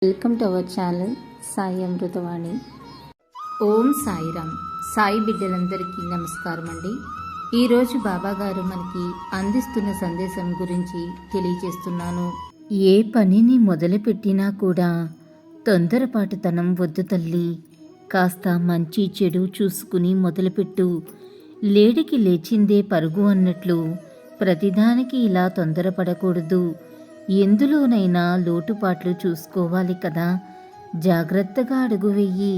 Welcome to our channel Sai Amruthavani. ఓం సాయిరామ్. సాయి బిడ్డలందరికీ నమస్కారం అండి. ఈరోజు బాబాగారు మనకి అందిస్తున్న సందేశం గురించి తెలియజేస్తున్నాను. ఏ పనిని మొదలుపెట్టినా కూడా తొందరపాటుతనం వద్దు తల్లి. కాస్త మంచి చెడు చూసుకుని మొదలుపెట్టు. లేడికి లేచిందే పరుగు అన్నట్లు ప్రతిదానికి ఇలా తొందరపడకూడదు. ఎందులోనైనా లోటుపాట్లు చూసుకోవాలి కదా. జాగ్రత్తగా అడుగు వెయ్యి.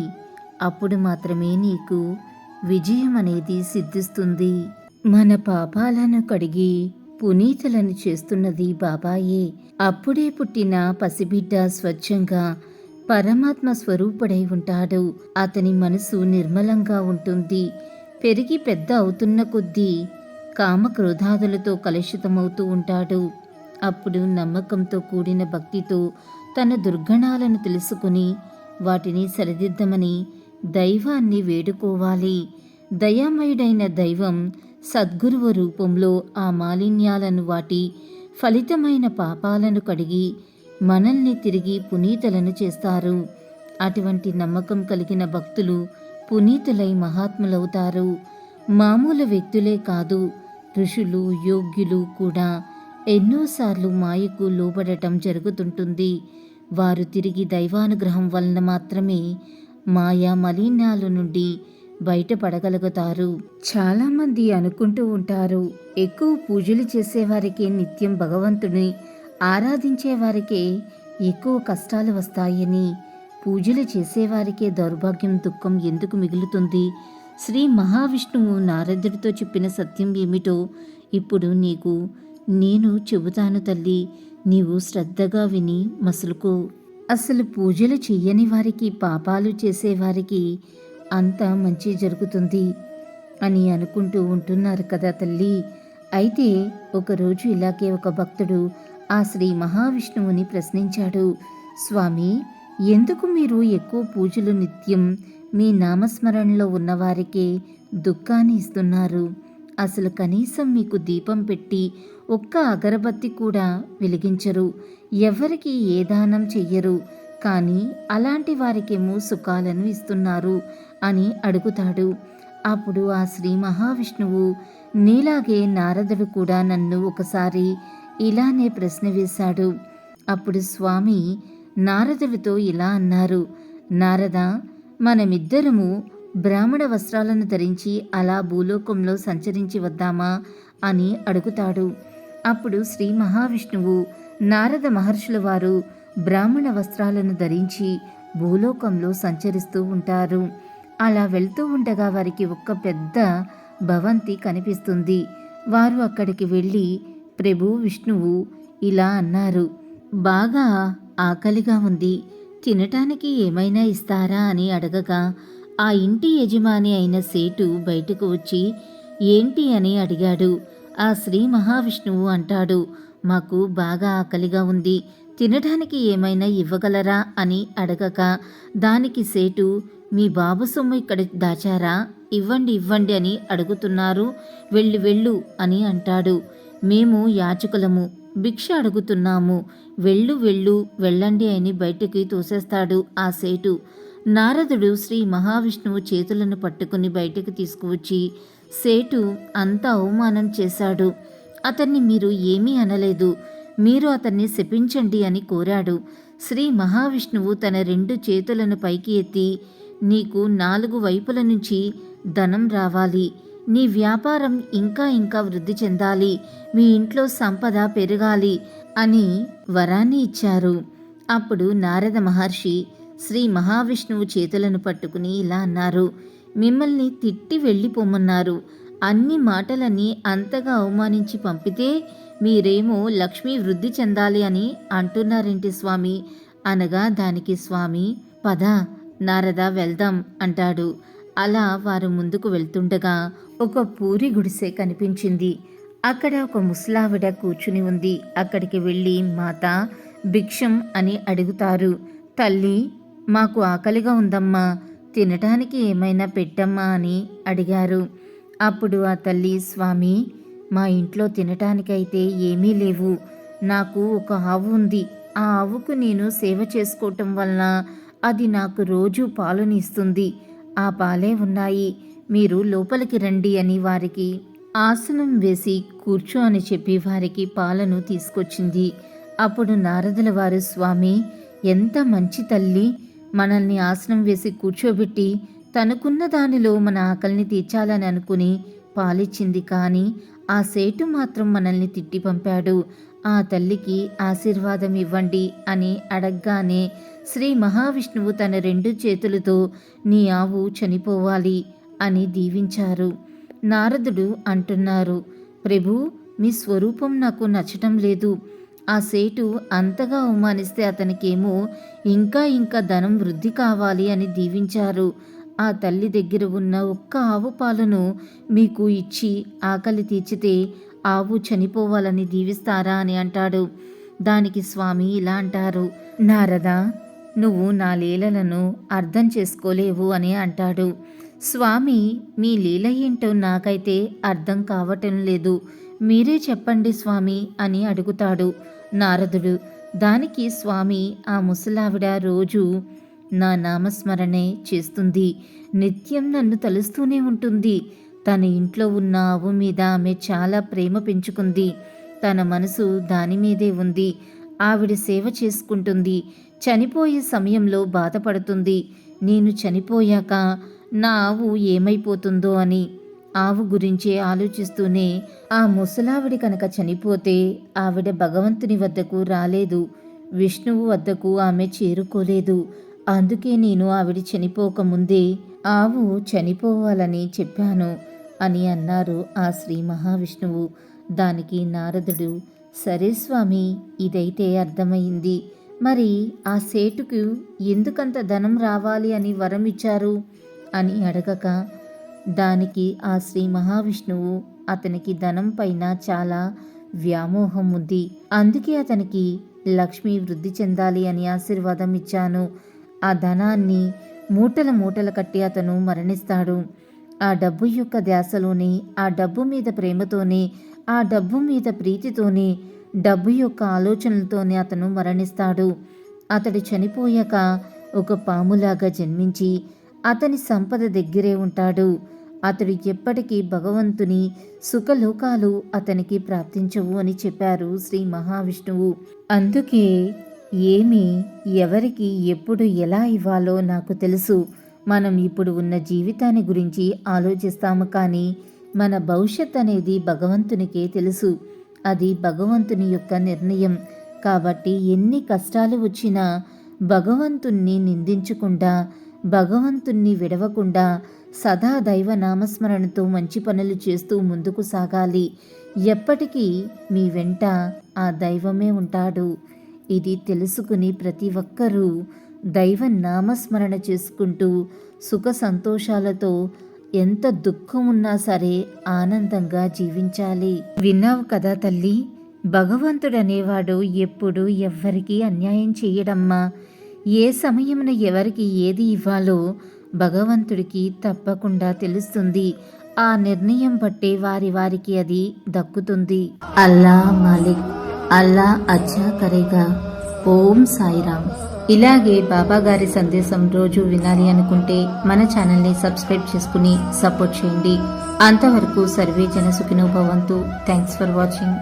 అప్పుడు మాత్రమే నీకు విజయం అనేది సిద్ధిస్తుంది. మన పాపాలను కడిగి పునీతులను చేస్తున్నది బాబాయే. అప్పుడే పుట్టిన పసిబిడ్డ స్వచ్ఛంగా పరమాత్మ స్వరూపుడై ఉంటాడు. అతని మనసు నిర్మలంగా ఉంటుంది. పెరిగి పెద్ద అవుతున్న కొద్దీ కామక్రోధాదులతో కలుషితమవుతూ ఉంటాడు. అప్పుడు నమ్మకంతో కూడిన భక్తితో తన దుర్గణాలను తెలుసుకుని వాటిని సరిదిద్దమని దైవాన్ని వేడుకోవాలి. దయామయుడైన దైవం సద్గురువు రూపంలో ఆ మాలిన్యాలను, వాటి ఫలితమైన పాపాలను కడిగి మనల్ని తిరిగి పునీతులను చేస్తారు. అటువంటి నమ్మకం కలిగిన భక్తులు పునీతులై మహాత్ములవుతారు. మామూలు వ్యక్తులే కాదు, ఋషులు, యోగ్యులు కూడా ఎన్నోసార్లు మాయకు లోబడటం జరుగుతుంటుంది. వారు తిరిగి దైవానుగ్రహం వలన మాత్రమే మాయా మలినాల నుండి బయటపడగలుగుతారు. చాలామంది అనుకుంటూ ఉంటారు, ఎక్కువ పూజలు చేసేవారికే నిత్యం భగవంతుని ఆరాధించేవారికే ఎక్కువ కష్టాలు వస్తాయని. పూజలు చేసేవారికే దౌర్భాగ్యం, దుఃఖం ఎందుకు మిగులుతుంది? శ్రీ మహావిష్ణువు నారదుడితో చెప్పిన సత్యం ఏమిటో ఇప్పుడు నీకు నేను చెబుతాను తల్లి. నీవు శ్రద్ధగా విని మసులుకో. అసలు పూజలు చెయ్యని వారికి, పాపాలు చేసేవారికి అంత మంచి జరుగుతుంది అని అనుకుంటూ ఉంటున్నారు కదా తల్లి. అయితే ఒకరోజు ఇలాగే ఒక భక్తుడు ఆ శ్రీ మహావిష్ణువుని ప్రశ్నించాడు, స్వామి, ఎందుకు మీరు ఎక్కువ పూజలు నిత్యం మీ నామస్మరణలో ఉన్నవారికే దుఃఖాన్ని ఇస్తున్నారు? అసలు కనీసం మీకు దీపం పెట్టి ఒక్క అగరబత్తి కూడా వెలిగించరు, ఎవరికి ఏ దానం చెయ్యరు, కానీ అలాంటి వారికేమో సుఖాలను ఇస్తున్నారు అని అడుగుతాడు. అప్పుడు ఆ శ్రీ మహావిష్ణువు, నీలాగే నారదుడు కూడా నన్ను ఒకసారి ఇలానే ప్రశ్న వేశాడు. అప్పుడు స్వామి నారదుడితో ఇలా అన్నారు, నారద, మనమిద్దరము బ్రాహ్మణ వస్త్రాలను ధరించి అలా భూలోకంలో సంచరించి వద్దామా అని అడుగుతాడు. అప్పుడు శ్రీ మహావిష్ణువు, నారద మహర్షుల వారు బ్రాహ్మణ వస్త్రాలను ధరించి భూలోకంలో సంచరిస్తూ ఉంటారు. అలా వెళ్తూ ఉండగా వారికి ఒక పెద్ద భవంతి కనిపిస్తుంది. వారు అక్కడికి వెళ్ళి, ప్రభు విష్ణువు ఇలా అన్నారు, బాగా ఆకలిగా ఉంది, తినటానికి ఏమైనా ఇస్తారా అని అడగగా ఆ ఇంటి యజమాని అయిన సేటు బయటకు వచ్చి ఏంటి అని అడిగాడు. ఆ శ్రీ మహావిష్ణువు అంటాడు, మాకు బాగా ఆకలిగా ఉంది, తినడానికి ఏమైనా ఇవ్వగలరా అని అడగక దానికి సేటు, మీ బాబు సొమ్ము ఇక్కడ దాచారా, ఇవ్వండి ఇవ్వండి అని అడుగుతున్నారు, వెళ్ళు వెళ్ళు అని అంటాడు. మేము యాచకులము, భిక్ష అడుగుతున్నాము, వెళ్ళు వెళ్ళు వెళ్ళండి అని బయటికి తోసేస్తాడు ఆ సేటు. నారదుడు శ్రీ మహావిష్ణువు చేతులను పట్టుకుని బయటకు తీసుకువచ్చి, సేటు అంత అవమానం చేశాడు, అతన్ని మీరు ఏమీ అనలేదు, మీరు అతన్ని శపించండి అని కోరాడు. శ్రీ మహావిష్ణువు తన 2 చేతులను పైకి ఎత్తి, నీకు 4 వైపుల నుంచి ధనం రావాలి, నీ వ్యాపారం ఇంకా ఇంకా వృద్ధి చెందాలి, మీ ఇంట్లో సంపద పెరగాలి అని వరాన్ని ఇచ్చారు. అప్పుడు నారద మహర్షి శ్రీ మహావిష్ణువు చేతులను పట్టుకుని ఇలా అన్నారు, మిమ్మల్ని తిట్టి వెళ్ళిపోమన్నారు, అన్ని మాటలని అంతగా అవమానించి పంపితే మీరేమో లక్ష్మీ వృద్ధి చెందాలి అని అంటున్నారేంటి స్వామి అనగా దానికి స్వామి, పద నారద వెళ్దాం అంటాడు. అలా వారు ముందుకు వెళ్తుండగా ఒక పూరి గుడిసె కనిపించింది. అక్కడ ఒక ముసలావిడ కూర్చుని ఉంది. అక్కడికి వెళ్ళి, మాత భిక్షం అని అడుగుతారు. తల్లి, మాకు ఆకలిగా ఉందమ్మా, తినటానికి ఏమైనా పెట్టమ్మా అని అడిగారు. అప్పుడు ఆ తల్లి, స్వామి, మా ఇంట్లో తినటానికైతే ఏమీ లేవు, నాకు ఒక ఆవు ఉంది, ఆ ఆవుకు నేను సేవ చేసుకోవటం వలన అది నాకు రోజు పాలుని ఇస్తుంది. ఆ పాలే ఉన్నాయి, మీరు లోపలికి రండి అని వారికి ఆసనం వేసి కూర్చో అని చెప్పి వారికి పాలను తీసుకొచ్చింది. అప్పుడు నారదుల వారు, స్వామి, ఎంత మంచి తల్లి, మనల్ని ఆసనం వేసి కూర్చోబెట్టి తనకున్న దానిలో మన ఆకలిని తీర్చాలని అనుకుని పాలిచ్చింది. కానీ ఆ సేటు మాత్రం మనల్ని తిట్టి పంపాడు. ఆ తల్లికి ఆశీర్వాదం ఇవ్వండి అని అడగ్గానే శ్రీ మహావిష్ణువు తన 2 చేతులతో నీ ఆవు చనిపోవాలి అని దీవించారు. నారదుడు అంటున్నారు, ప్రభు, మీ స్వరూపం నాకు నచ్చటం లేదు. ఆ సేటు అంతగా అవమానిస్తే అతనికేమో ఇంకా ధనం వృద్ధి కావాలి అని దీవించారు. ఆ తల్లి దగ్గర ఉన్న ఒక్క ఆవు పాలను మీకు ఇచ్చి ఆకలి తీర్చితే ఆవు చనిపోవాలని దీవిస్తారా అని అంటాడు. దానికి స్వామి ఇలా అంటారు, నారదా, నువ్వు నా లీలలను అర్థం చేసుకోలేవు అని అంటాడు. స్వామి, మీ లీల ఏంటో నాకైతే అర్థం కావటం లేదు, మీరే చెప్పండి స్వామి అని అడుగుతాడు నారదుడు. దానికి స్వామి, ఆ ముసలావిడ రోజు నా నామస్మరణే చేస్తుంది, నిత్యం నన్ను తలుస్తూనే ఉంటుంది. తన ఇంట్లో ఉన్న ఆవు మీద ఆమె చాలా ప్రేమ పెంచుకుంది. తన మనసు దాని మీదే ఉంది. ఆవిడ సేవ చేసుకుంటుంది. చనిపోయే సమయంలో బాధపడుతుంది, నేను చనిపోయాక నా ఆవు ఏమైపోతుందో అని. ఆవు గురించే ఆలోచిస్తూనే ఆ ముసలావిడి కనుక చనిపోతే ఆవిడ భగవంతుని వద్దకు రాలేదు, విష్ణువు వద్దకు ఆమె చేరుకోలేదు. అందుకే నేను ఆవిడ చనిపోకముందే ఆవు చనిపోవాలని చెప్పాను అని అన్నారు ఆ శ్రీ మహావిష్ణువు. దానికి నారదుడు, సరే స్వామి, ఇదైతే అర్థమైంది. మరి ఆ సేటుకు ఎందుకంత ధనం రావాలి అని వరం ఇచ్చారు అని అడగక, దానికి ఆ శ్రీ మహావిష్ణువు, అతనికి ధనం పైన చాలా వ్యామోహం ఉంది, అందుకే అతనికి లక్ష్మి వృద్ధి చెందాలి అని ఆశీర్వాదం ఇచ్చాను. ఆ ధనాన్ని మూటల కట్టి అతను మరణిస్తాడు. ఆ డబ్బు యొక్క ధ్యాసలోనే, ఆ డబ్బు మీద ప్రేమతోనే, ఆ డబ్బు మీద ప్రీతితోనే, డబ్బు యొక్క ఆలోచనలతోనే అతను మరణిస్తాడు. అతడు చనిపోయాక ఒక పాములాగా జన్మించి అతని సంపద దగ్గరే ఉంటాడు. అతడు ఎప్పటికీ భగవంతుని సుఖలోకాలు అతనికి ప్రాప్తించవు అని చెప్పారు శ్రీ మహావిష్ణువు. అందుకే ఏమి ఎవరికి ఎప్పుడు ఎలా ఇవ్వాలో నాకు తెలుసు. మనం ఇప్పుడు ఉన్న జీవితాన్ని గురించి ఆలోచిస్తాము, కానీ మన భవిష్యత్ అనేది భగవంతునికే తెలుసు. అది భగవంతుని యొక్క నిర్ణయం. కాబట్టి ఎన్ని కష్టాలు వచ్చినా భగవంతుణ్ణి నిందించకుండా, భగవంతుణ్ణి విడవకుండా సదా దైవ నామస్మరణతో మంచి పనులు చేస్తూ ముందుకు సాగాలి. ఎప్పటికీ మీ వెంట ఆ దైవమే ఉంటాడు. ఇది తెలుసుకుని ప్రతి ఒక్కరూ దైవ నామస్మరణ చేసుకుంటూ సుఖ సంతోషాలతో, ఎంత దుఃఖం ఉన్నా సరే ఆనందంగా జీవించాలి. విన్నావు కదా తల్లి, భగవంతుడనేవాడు ఎప్పుడు ఎవ్వరికీ అన్యాయం చేయడమ్మా. ఏ సమయమున ఎవరికి ఏది ఇవ్వాలో భగవంతుడికి తప్పకుండా తెలుస్తుంది. ఆ నిర్ణయం బట్టే వారికి అది దక్కుతుంది. అల్లా మాలిక్, అల్లా అచ్చా కరేగా. ఓం సాయిరామ్. ఇలాగే బాబాగారి సందేశం రోజు వినాలి అనుకుంటే మన ఛానల్ని సబ్స్క్రైబ్ చేసుకుని సపోర్ట్ చేయండి. అంతవరకు సర్వే జన సుఖినో భవంతు. Thanks for watching.